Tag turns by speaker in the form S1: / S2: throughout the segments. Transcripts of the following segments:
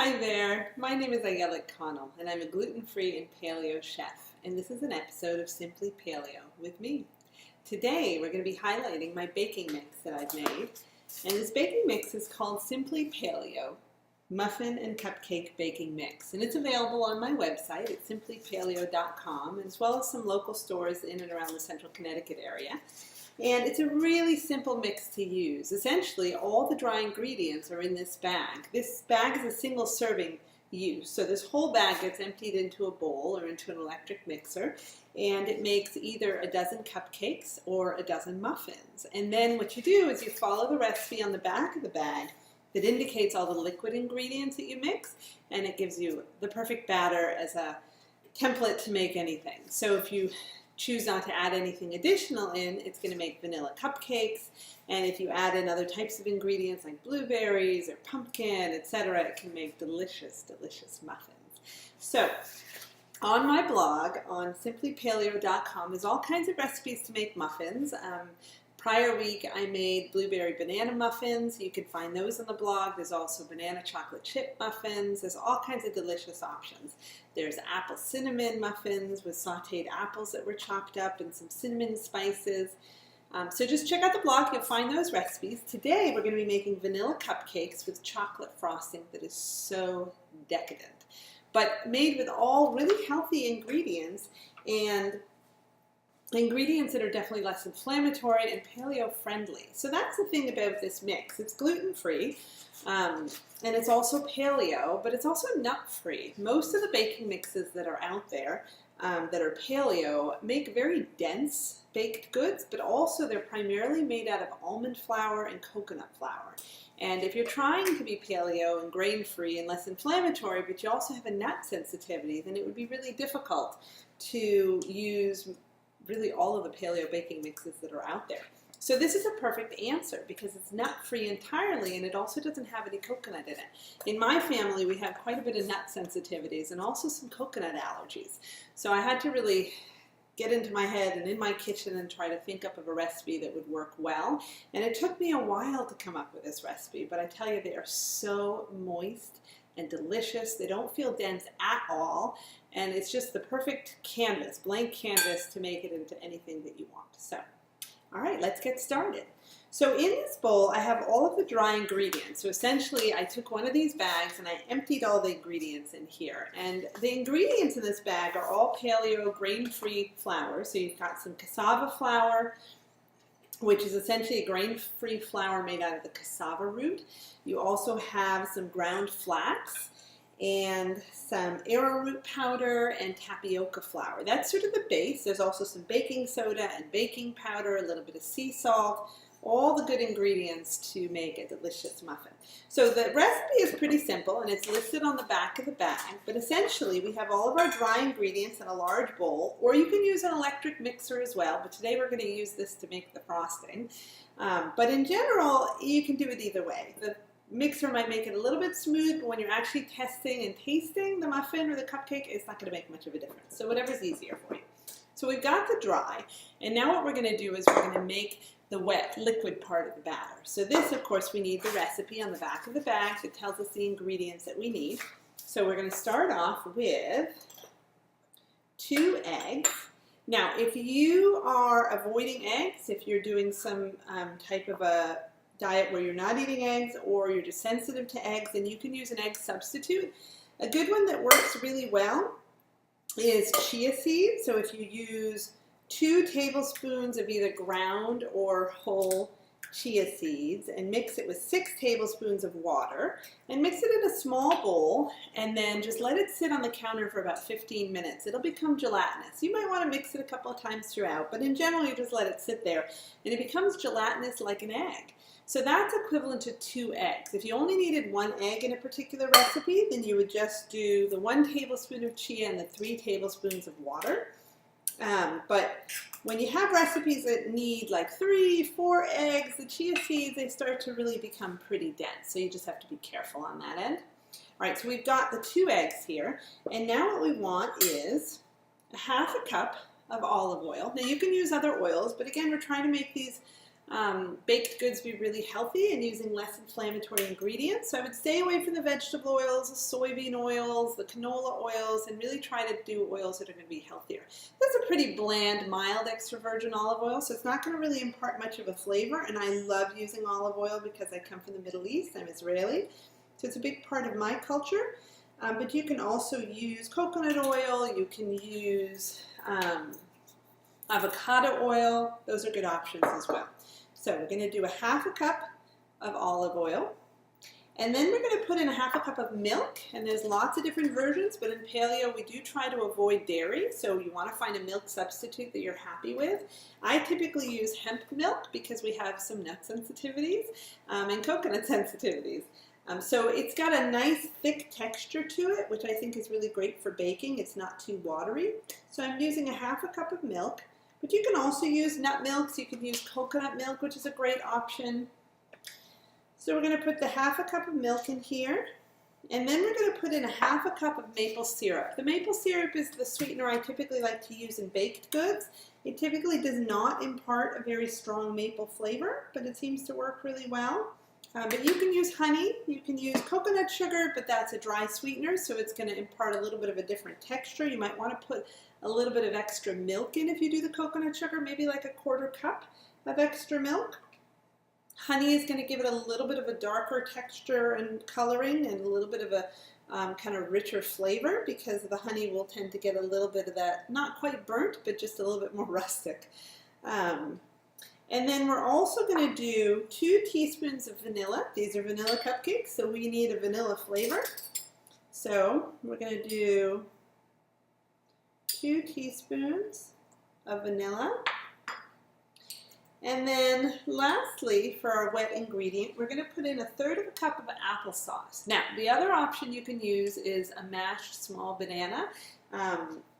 S1: Hi there, my name is Ayala Connell and I'm a gluten-free and paleo chef, and this is an episode of Simply Paleo with me. Today we're going to be highlighting my baking mix that I've made, and this baking mix is called Simply Paleo Muffin and Cupcake Baking Mix, and it's available on my website at simplypaleo.com, as well as some local stores in and around the central Connecticut area. And it's a really simple mix to use. Essentially, all the dry ingredients are in this bag. This bag is a single serving use. So this whole bag gets emptied into a bowl or into an electric mixer, and it makes either a dozen cupcakes or a dozen muffins. And then what you do is you follow the recipe on the back of the bag that indicates all the liquid ingredients that you mix, and it gives you the perfect batter as a template to make anything. So if you choose not to add anything additional in, it's going to make vanilla cupcakes, and if you add in other types of ingredients like blueberries or pumpkin, etc., it can make delicious, delicious muffins. So on my blog on simplypaleo.com is all kinds of recipes to make muffins. Prior week I made blueberry banana muffins. You can find those on the blog. There's also banana chocolate chip muffins. There's all kinds of delicious options. There's apple cinnamon muffins with sauteed apples that were chopped up and some cinnamon spices. So just check out the blog. You'll find those recipes. Today we're going to be making vanilla cupcakes with chocolate frosting that is so decadent, but made with all really healthy ingredients and ingredients that are definitely less inflammatory and paleo friendly. So that's the thing about this mix. It's gluten-free and it's also paleo, but it's also nut-free. Most of the baking mixes that are out there that are paleo make very dense baked goods, but also they're primarily made out of almond flour and coconut flour. And if you're trying to be paleo and grain-free and less inflammatory, but you also have a nut sensitivity, then it would be really difficult to use really all of the paleo baking mixes that are out there. So this is a perfect answer because it's nut-free entirely, and it also doesn't have any coconut in it. In my family, we have quite a bit of nut sensitivities and also some coconut allergies. So I had to really get into my head and in my kitchen and try to think up of a recipe that would work well. And it took me a while to come up with this recipe, but I tell you, they are so moist and delicious. They don't feel dense at all, and it's just the perfect canvas, blank canvas, to make it into anything that you want. So, all right, let's get started. So in this bowl, I have all of the dry ingredients. So essentially, I took one of these bags and I emptied all the ingredients in here. And the ingredients in this bag are all paleo grain-free flour. So you've got some cassava flour, which is essentially a grain-free flour made out of the cassava root. You also have some ground flax and some arrowroot powder and tapioca flour. That's sort of the base. There's also some baking soda and baking powder, a little bit of sea salt, all the good ingredients to make a delicious muffin. So the recipe is pretty simple and it's listed on the back of the bag, but essentially we have all of our dry ingredients in a large bowl, or you can use an electric mixer as well, but today we're going to use this to make the frosting. But in general, you can do it either way. The mixer might make it a little bit smooth, but when you're actually testing and tasting the muffin or the cupcake, it's not going to make much of a difference. So whatever's easier for you. So we've got the dry, and now what we're going to do is we're going to make the wet liquid part of the batter. So this, of course, we need the recipe on the back of the bag that tells us the ingredients that we need. So we're going to start off with 2 eggs. Now, if you are avoiding eggs, if you're doing some type of a diet where you're not eating eggs or you're just sensitive to eggs, then you can use an egg substitute. A good one that works really well is chia seeds. So if you use 2 tablespoons of either ground or whole chia seeds and mix it with 6 tablespoons of water and mix it in a small bowl, and then just let it sit on the counter for about 15 minutes. It'll become gelatinous. You might want to mix it a couple of times throughout, but in general you just let it sit there and it becomes gelatinous like an egg. So that's equivalent to 2 eggs. If you only needed 1 egg in a particular recipe, then you would just do the 1 tablespoon of chia and the 3 tablespoons of water. But when you have recipes that need like 3, 4 eggs, the chia seeds, they start to really become pretty dense. So you just have to be careful on that end. All right, so we've got the 2 eggs here. And now what we want is a 1/2 cup of olive oil. Now you can use other oils, but again, we're trying to make these baked goods be really healthy and using less inflammatory ingredients. So I would stay away from the vegetable oils, the soybean oils, the canola oils, and really try to do oils that are going to be healthier. That's a pretty bland, mild extra virgin olive oil, so it's not going to really impart much of a flavor. And I love using olive oil because I come from the Middle East. I'm Israeli, so it's a big part of my culture. But you can also use coconut oil. You can use avocado oil. Those are good options as well. So we're going to do a half a cup of olive oil, and then we're going to put in a half a cup of milk, and there's lots of different versions, but in paleo we do try to avoid dairy, so you want to find a milk substitute that you're happy with. I typically use hemp milk because we have some nut sensitivities and coconut sensitivities. So it's got a nice thick texture to it, which I think is really great for baking. It's not too watery. So I'm using a half a cup of milk. But you can also use nut milks. You can use coconut milk, which is a great option. So we're going to put the half a cup of milk in here. And then we're going to put in a half a cup of maple syrup. The maple syrup is the sweetener I typically like to use in baked goods. It typically does not impart a very strong maple flavor, but it seems to work really well. But you can use honey, you can use coconut sugar, but that's a dry sweetener, so it's going to impart a little bit of a different texture. You might want to put a little bit of extra milk in if you do the coconut sugar, maybe like a quarter cup of extra milk. Honey is going to give it a little bit of a darker texture and coloring and a little bit of a kind of richer flavor, because the honey will tend to get a little bit of that, not quite burnt, but just a little bit more rustic. And then we're also going to do 2 teaspoons of vanilla. These are vanilla cupcakes, so we need a vanilla flavor. So we're going to do 2 teaspoons of vanilla. And then lastly, for our wet ingredient, we're going to put in 1/3 cup of applesauce. Now, the other option you can use is a mashed small banana.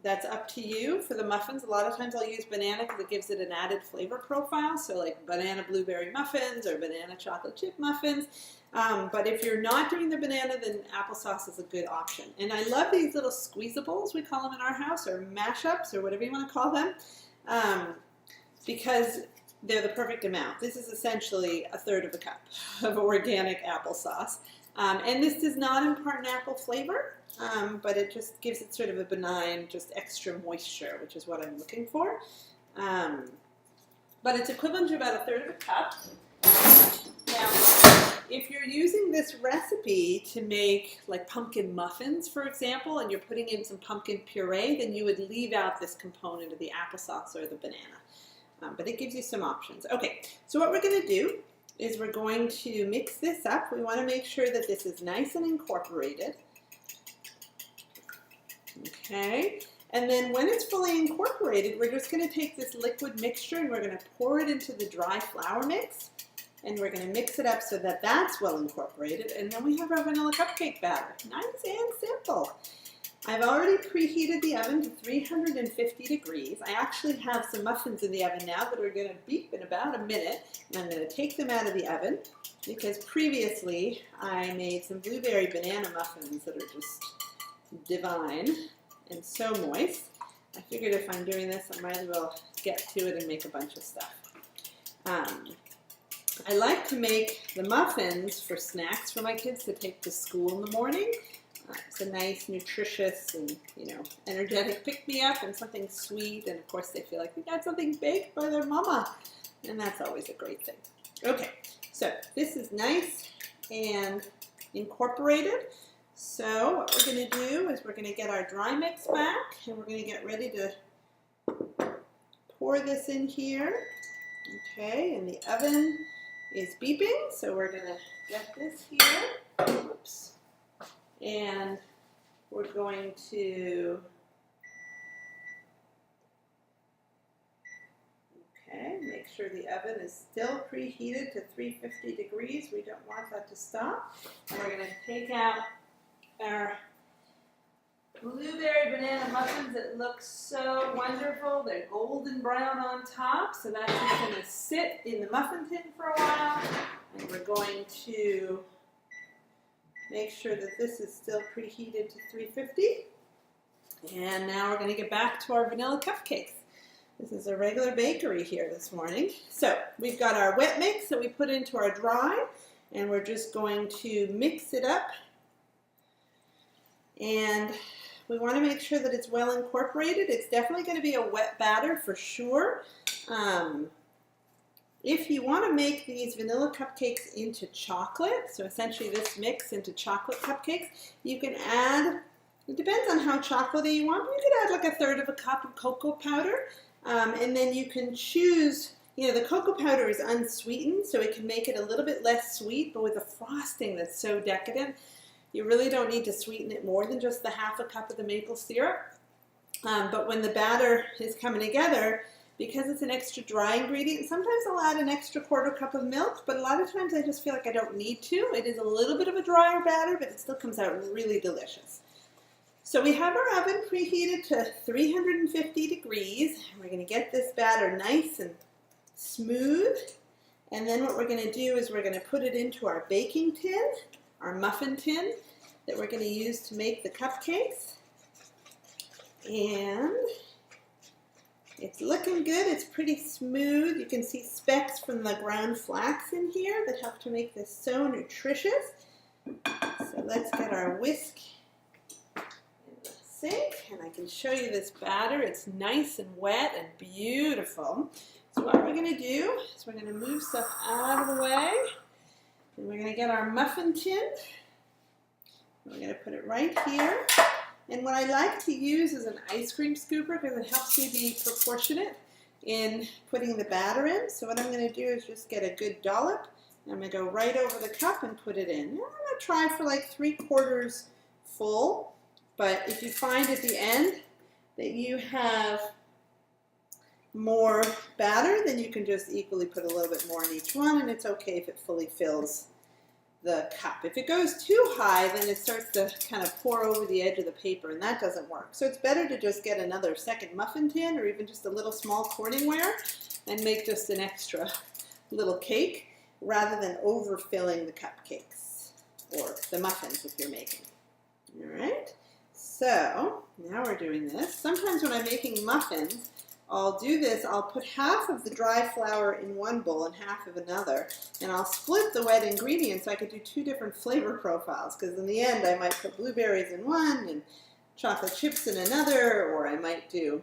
S1: That's up to you. For the muffins, a lot of times I'll use banana because it gives it an added flavor profile, so like banana blueberry muffins or banana chocolate chip muffins. But if you're not doing the banana, then applesauce is a good option. And I love these little squeezables, we call them in our house, or mashups, or whatever you want to call them, because they're the perfect amount. This is essentially 1/3 cup of organic applesauce. And this does not impart an apple flavor, but it just gives it sort of a benign, just extra moisture, which is what I'm looking for. But it's equivalent to about 1/3 cup. Now, if you're using this recipe to make like pumpkin muffins, for example, and you're putting in some pumpkin puree, then you would leave out this component of the applesauce or the banana. But it gives you some options. Okay, so what we're going to do is we're going to mix this up. We want to make sure that this is nice and incorporated. Okay, and then when it's fully incorporated, we're just going to take this liquid mixture and we're going to pour it into the dry flour mix. And we're going to mix it up so that that's well incorporated. And then we have our vanilla cupcake batter. Nice and simple. I've already preheated the oven to 350 degrees. I actually have some muffins in the oven now that are going to beep in about a minute. And I'm going to take them out of the oven because previously I made some blueberry banana muffins that are just divine and so moist. I figured if I'm doing this, I might as well get to it and make a bunch of stuff. I like to make the muffins for snacks for my kids to take to school in the morning. It's a nice, nutritious, and energetic pick-me-up, and something sweet, and of course they feel like they got something baked by their mama, and that's always a great thing. Okay, so this is nice and incorporated. So what we're going to do is we're going to get our dry mix back, and we're going to get ready to pour this in here. Okay, and the oven is beeping, so we're going to get this here. Oops. And we're going to, make sure the oven is still preheated to 350 degrees. We don't want that to stop. And we're going to take out our blueberry banana muffins that look so wonderful. They're golden brown on top, so that's just going to sit in the muffin tin for a while. And we're going to make sure that this is still preheated to 350. And now we're going to get back to our vanilla cupcakes. This is a regular bakery here this morning. So we've got our wet mix that we put into our dry, and we're just going to mix it up. And we want to make sure that it's well incorporated. It's definitely going to be a wet batter for sure. If you want to make these vanilla cupcakes into chocolate, so essentially this mix into chocolate cupcakes, you can add, it depends on how chocolatey you want, but you could add like 1/3 of a cup of cocoa powder. And then you can choose, the cocoa powder is unsweetened, so it can make it a little bit less sweet, but with a frosting that's so decadent, you really don't need to sweeten it more than just the 1/2 cup of the maple syrup. But when the batter is coming together, because it's an extra dry ingredient, sometimes I'll add an extra 1/4 cup of milk, but a lot of times I just feel like I don't need to. It is a little bit of a drier batter, but it still comes out really delicious. So we have our oven preheated to 350 degrees. We're going to get this batter nice and smooth. And then what we're going to do is we're going to put it into our baking tin, our muffin tin that we're going to use to make the cupcakes. And it's looking good. It's pretty smooth. You can see specks from the ground flax in here that help to make this so nutritious. So let's get our whisk sink, and I can show you this batter. It's nice and wet and beautiful. So what we're going to do is we're going to move stuff out of the way, and we're going to get our muffin tin. We're going to put it right here. And what I like to use is an ice cream scooper because it helps me be proportionate in putting the batter in. So what I'm going to do is just get a good dollop. I'm going to go right over the cup and put it in. I'm going to try for like 3/4 full. But if you find at the end that you have more batter, then you can just equally put a little bit more in each one, and it's okay if it fully fills the cup. If it goes too high, then it starts to kind of pour over the edge of the paper, and that doesn't work. So it's better to just get another second muffin tin or even just a little small Corningware and make just an extra little cake rather than overfilling the cupcakes or the muffins if you're making. All right. So now we're doing this. Sometimes when I'm making muffins, I'll do this. I'll put 1/2 of the dry flour in one bowl and 1/2 of another, and I'll split the wet ingredients so I could do 2 different flavor profiles, because in the end I might put blueberries in one and chocolate chips in another, or I might do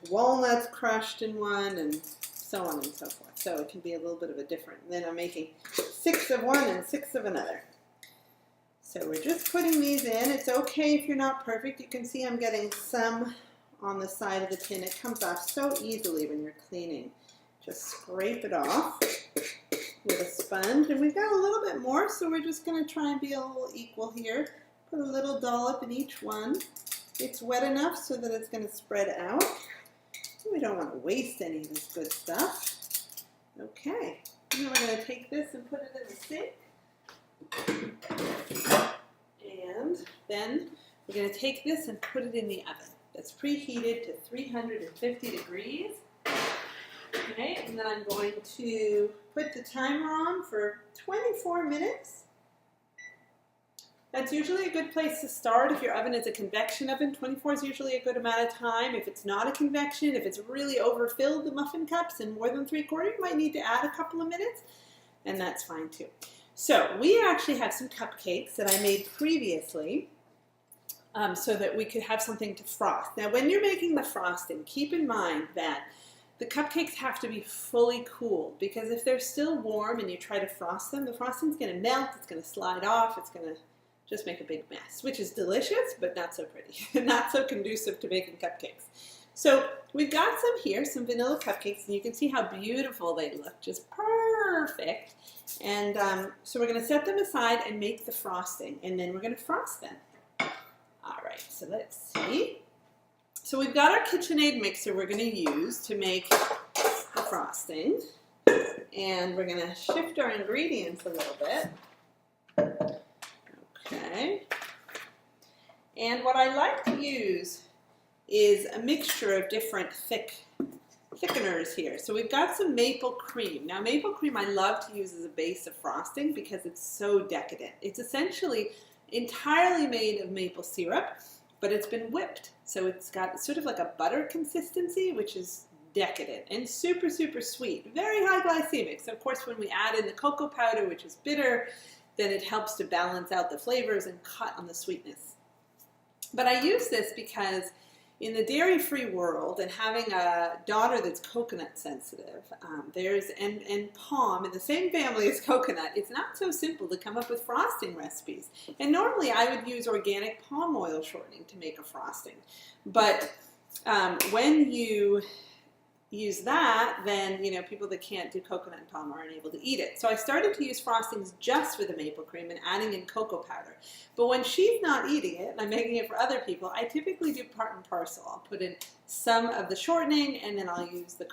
S1: walnuts crushed in one, and so on and so forth. So it can be a little bit of a different. Then I'm making 6 of one and 6 of another. So we're just putting these in. It's okay if you're not perfect. You can see I'm getting some on the side of the tin. It comes off so easily when you're cleaning. Just scrape it off with a sponge. And we've got a little bit more, so we're just going to try and be a little equal here. Put a little dollop in each one. It's wet enough so that it's going to spread out. We don't want to waste any of this good stuff. Okay. Now we're going to take this and put it in the sink. And then we're going to take this and put it in the oven. That's preheated to 350 degrees. Okay, and then I'm going to put the timer on for 24 minutes. That's usually a good place to start. If your oven is a convection oven, 24 is usually a good amount of time. If it's not a convection, if it's really overfilled the muffin cups and more than 3/4, you might need to add a couple of minutes, and that's fine too. So we actually have some cupcakes that I made previously so that we could have something to frost. Now when you're making the frosting, keep in mind that the cupcakes have to be fully cooled, because if they're still warm and you try to frost them, the frosting's going to melt, it's going to slide off, it's going to just make a big mess, which is delicious, but not so pretty, not so conducive to making cupcakes. So we've got some here, some vanilla cupcakes, and you can see how beautiful they look, just perfect. And so we're going to set them aside and make the frosting, and then we're going to frost them. All right, so let's see. So we've got our KitchenAid mixer we're going to use to make the frosting, and we're going to shift our ingredients a little bit. Okay. And what I like to use is a mixture of different thickeners here. So we've got some maple cream. Now maple cream I love to use as a base of frosting because it's so decadent. It's essentially entirely made of maple syrup, but it's been whipped. So it's got sort of like a butter consistency, which is decadent and super, super sweet. Very high glycemic. So of course, when we add in the cocoa powder, which is bitter, then it helps to balance out the flavors and cut on the sweetness. But I use this because in the dairy-free world, and having a daughter that's coconut sensitive, and palm in the same family as coconut, it's not so simple to come up with frosting recipes. And normally I would use organic palm oil shortening to make a frosting. But when you use that, then people that can't do coconut and palm aren't able to eat it. So I started to use frostings just with the maple cream and adding in cocoa powder. But when she's not eating it and I'm making it for other people, I typically do part and parcel. I'll put in some of the shortening and then I'll use the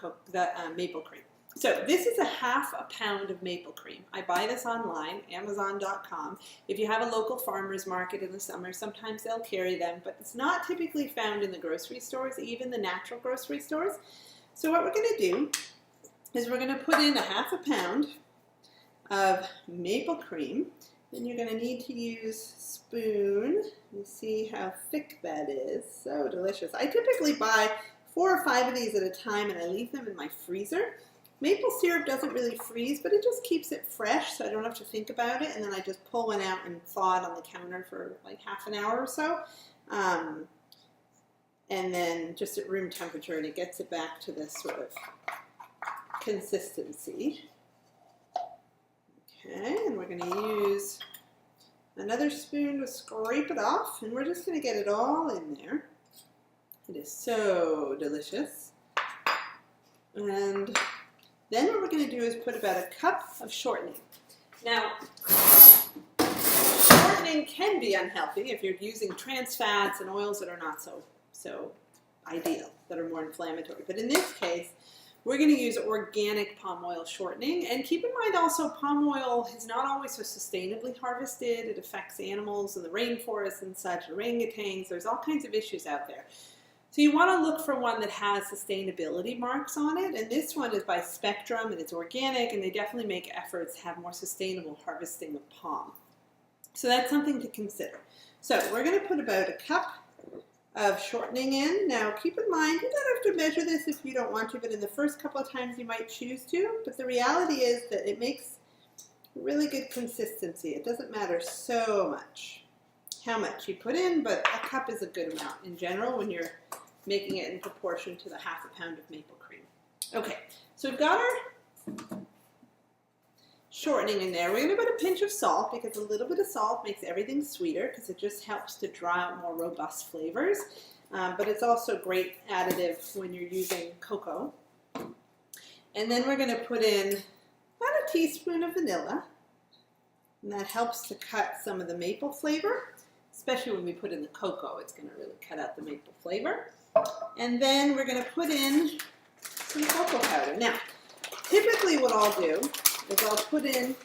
S1: maple cream. So this is a half a pound of maple cream. I buy this online, Amazon.com. If you have a local farmer's market in the summer, sometimes they'll carry them, but it's not typically found in the grocery stores, even the natural grocery stores. So what we're going to do is we're going to put in a half a pound of maple cream. Then you're going to need to use a spoon. You see how thick that is. So delicious. I typically buy 4 or 5 of these at a time and I leave them in my freezer. Maple syrup doesn't really freeze, but it just keeps it fresh so I don't have to think about it. And then I just pull one out and thaw it on the counter for like half an hour or so. And then just at room temperature, and it gets it back to this sort of consistency. Okay, and we're going to use another spoon to scrape it off, and we're just going to get it all in there. It is so delicious. And then what we're going to do is put about a cup of shortening. Now, shortening can be unhealthy if you're using trans fats and oils that are not so ideal, that are more inflammatory. But in this case, we're going to use organic palm oil shortening. And keep in mind also, palm oil is not always so sustainably harvested. It affects animals in the rainforest and such, orangutans. There's all kinds of issues out there. So you want to look for one that has sustainability marks on it. And this one is by Spectrum, and it's organic, and they definitely make efforts to have more sustainable harvesting of palm. So that's something to consider. So we're going to put about a cup of shortening in. Now keep in mind, you don't have to measure this if you don't want to, but in the first couple of times you might choose to. But the reality is that it makes really good consistency. It doesn't matter so much how much you put in, but a cup is a good amount in general when you're making it in proportion to the half a pound of maple cream. Okay, so we've got our shortening in there. We're going to put a pinch of salt because a little bit of salt makes everything sweeter because it just helps to draw out more robust flavors. But it's also a great additive when you're using cocoa. And then we're going to put in about a teaspoon of vanilla. And that helps to cut some of the maple flavor, especially when we put in the cocoa. It's going to really cut out the maple flavor. And then we're going to put in some cocoa powder. Now, typically what I'll do is I'll put in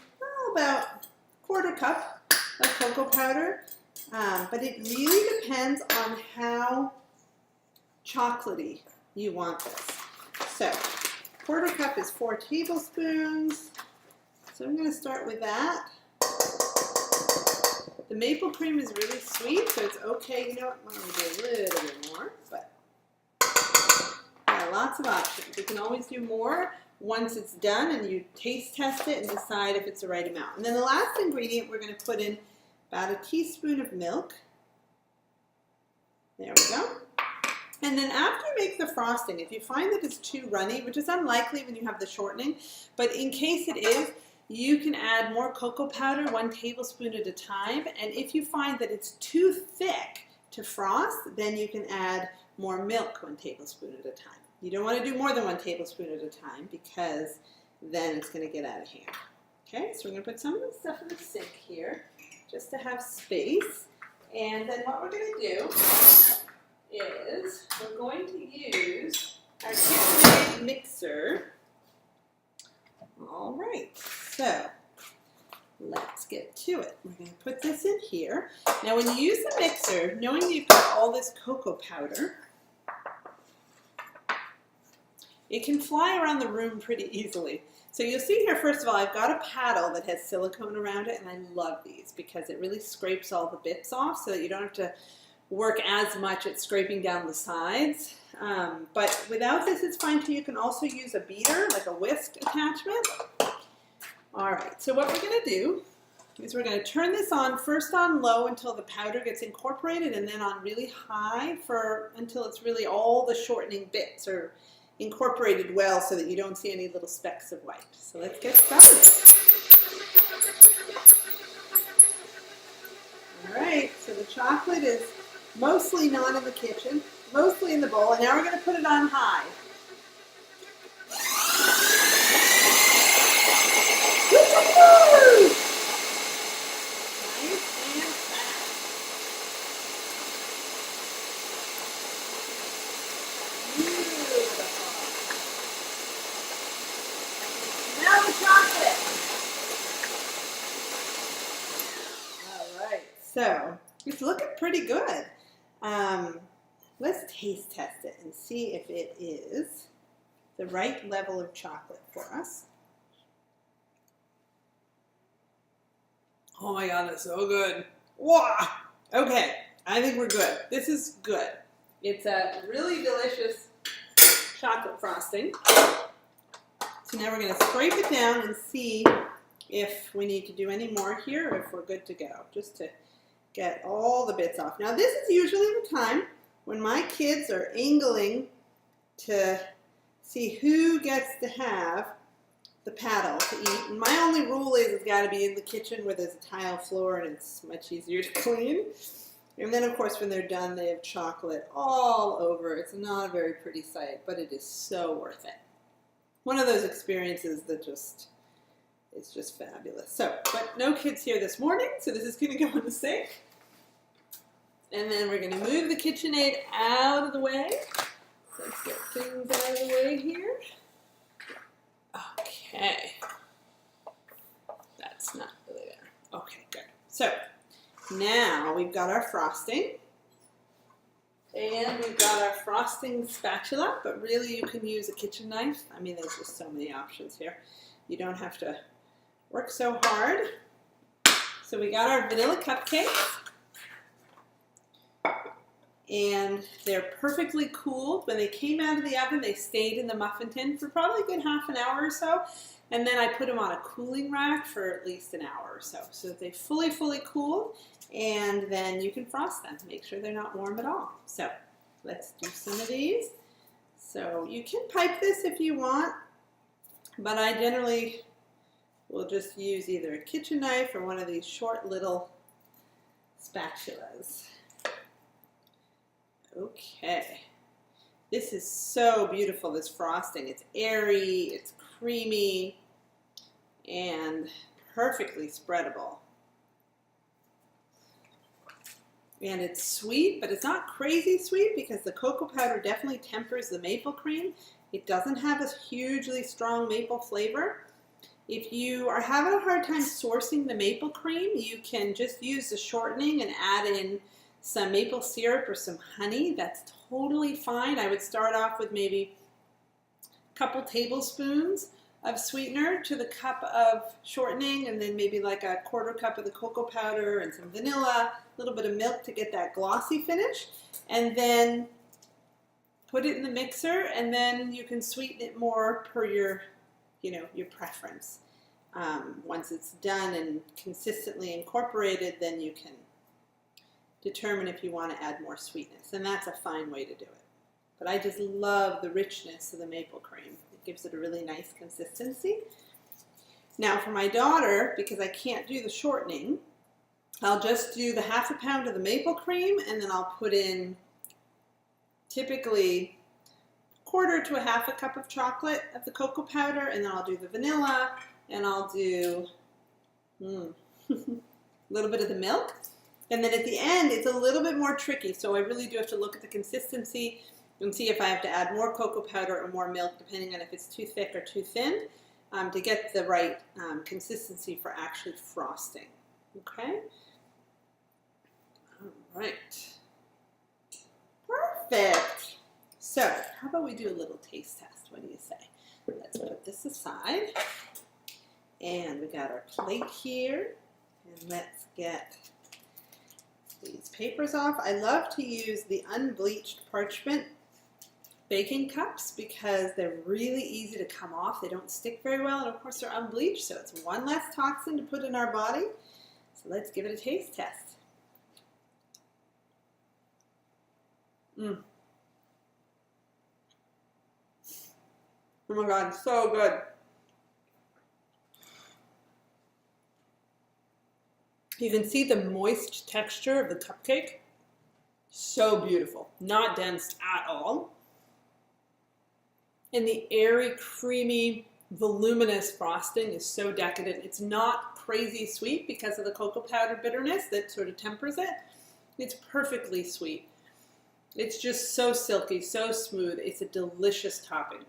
S1: about a 1/4 cup of cocoa powder, but it really depends on how chocolatey you want this. So 1/4 cup is 4 tablespoons, so I'm going to start with that. The maple cream is really sweet, so it's okay. You know what, I'm going to do a little bit more, but lots of options. You can always do more once it's done and you taste test it and decide if it's the right amount. And then the last ingredient, we're going to put in about a teaspoon of milk. There we go. And then after you make the frosting, if you find that it's too runny, which is unlikely when you have the shortening, but in case it is, you can add more cocoa powder, 1 tablespoon at a time. And if you find that it's too thick to frost, then you can add more milk, 1 tablespoon at a time. You don't want to do more than 1 tablespoon at a time because then it's going to get out of hand. Okay, so we're going to put some of the stuff in the sink here just to have space. And then what we're going to do is we're going to use our KitchenAid mixer. All right, so let's get to it. We're going to put this in here. Now when you use the mixer, knowing that you've got all this cocoa powder, it can fly around the room pretty easily. So you'll see here, first of all, I've got a paddle that has silicone around it, and I love these because it really scrapes all the bits off so that you don't have to work as much at scraping down the sides. But without this, it's fine too. You can also use a beater, like a whisk attachment. All right, so what we're gonna do is we're gonna turn this on first on low until the powder gets incorporated, and then on really high until it's really all the shortening bits are incorporated well so that you don't see any little specks of white. So let's get started. All right, so the chocolate is mostly not in the kitchen, mostly in the bowl, and now we're going to put it on high. Nice and fast. Beautiful. Now the chocolate. All right, so it's looking pretty good. Let's taste test it and see if it is the right level of chocolate for us. Oh my God, that's so good. Wow. Okay, I think we're good. This is good. It's a really delicious chocolate frosting. So now we're going to scrape it down and see if we need to do any more here or if we're good to go, just to get all the bits off. Now this is usually the time when my kids are angling to see who gets to have the paddle to eat. And my only rule is it's got to be in the kitchen where there's a tile floor and it's much easier to clean. And then of course when they're done they have chocolate all over. It's not a very pretty sight, but it is so worth it. One of those experiences that it's just fabulous. So, but no kids here this morning, so this is going to go in the sink. And then we're going to move the KitchenAid out of the way. Let's get things out of the way here. Okay. That's not really there. Okay, good. So, now we've got our frosting. And we've got our frosting spatula, but really you can use a kitchen knife. I mean, there's just so many options here. You don't have to work so hard. So we got our vanilla cupcakes. And they're perfectly cooled. When they came out of the oven, they stayed in the muffin tin for probably a good half an hour or so. And then I put them on a cooling rack for at least an hour or so. So that they fully cooled. And then you can frost them. Make sure they're not warm at all. So let's do some of these. So you can pipe this if you want. But I generally will just use either a kitchen knife or one of these short little spatulas. Okay, this is so beautiful, this frosting. It's airy, it's creamy, and perfectly spreadable. And it's sweet, but it's not crazy sweet because the cocoa powder definitely tempers the maple cream. It doesn't have a hugely strong maple flavor. If you are having a hard time sourcing the maple cream, you can just use the shortening and add in some maple syrup or some honey. That's totally fine. I would start off with maybe a couple tablespoons of sweetener to the cup of shortening, and then maybe like a quarter cup of the cocoa powder and some vanilla, a little bit of milk to get that glossy finish, and then put it in the mixer, and then you can sweeten it more per your preference. Once it's done and consistently incorporated, then you can determine if you want to add more sweetness, and that's a fine way to do it. But I just love the richness of the maple cream. It gives it a really nice consistency. Now for my daughter, because I can't do the shortening, I'll just do the half a pound of the maple cream, and then I'll put in typically quarter to a half a cup of chocolate of the cocoa powder, and then I'll do the vanilla, and I'll do a little bit of the milk. And then at the end, it's a little bit more tricky, so I really do have to look at the consistency and see if I have to add more cocoa powder or more milk, depending on if it's too thick or too thin, to get the right consistency for actually frosting. Okay? All right. Perfect. So, how about we do a little taste test? What do you say? Let's put this aside. And we got our plate here. And let's get these papers off. I love to use the unbleached parchment baking cups because they're really easy to come off. They don't stick very well, and of course they're unbleached, so it's one less toxin to put in our body. So let's give it a taste test. Oh my God, so good. You can see the moist texture of the cupcake. So beautiful, not dense at all. And the airy, creamy, voluminous frosting is so decadent. It's not crazy sweet because of the cocoa powder bitterness that sort of tempers it. It's perfectly sweet. It's just so silky, so smooth. It's a delicious topping.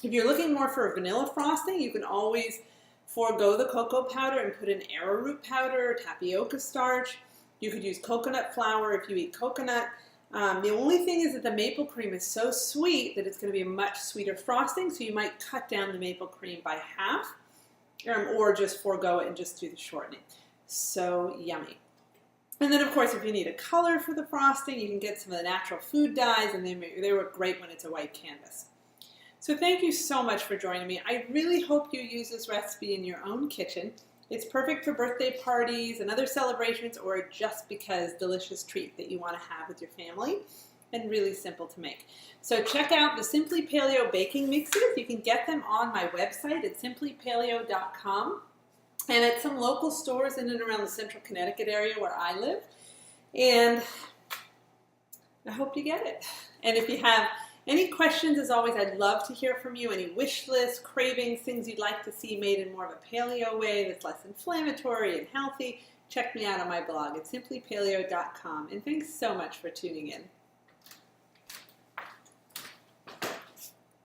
S1: If you're looking more for a vanilla frosting, you can always forego the cocoa powder and put in arrowroot powder or tapioca starch. You could use coconut flour if you eat coconut. The only thing is that the maple cream is so sweet that it's going to be a much sweeter frosting, so you might cut down the maple cream by half or just forego it and just do the shortening. So yummy. And then, of course, if you need a color for the frosting, you can get some of the natural food dyes, and they work great when it's a white canvas. So thank you so much for joining me. I really hope you use this recipe in your own kitchen. It's perfect for birthday parties and other celebrations, or just because delicious treat that you want to have with your family, and really simple to make. So check out the Simply Paleo baking mixes. You can get them on my website at simplypaleo.com and at some local stores in and around the central Connecticut area where I live. And I hope you get it. And if you have any questions, as always, I'd love to hear from you. Any wish lists, cravings, things you'd like to see made in more of a paleo way that's less inflammatory and healthy, check me out on my blog at simplypaleo.com. And thanks so much for tuning in.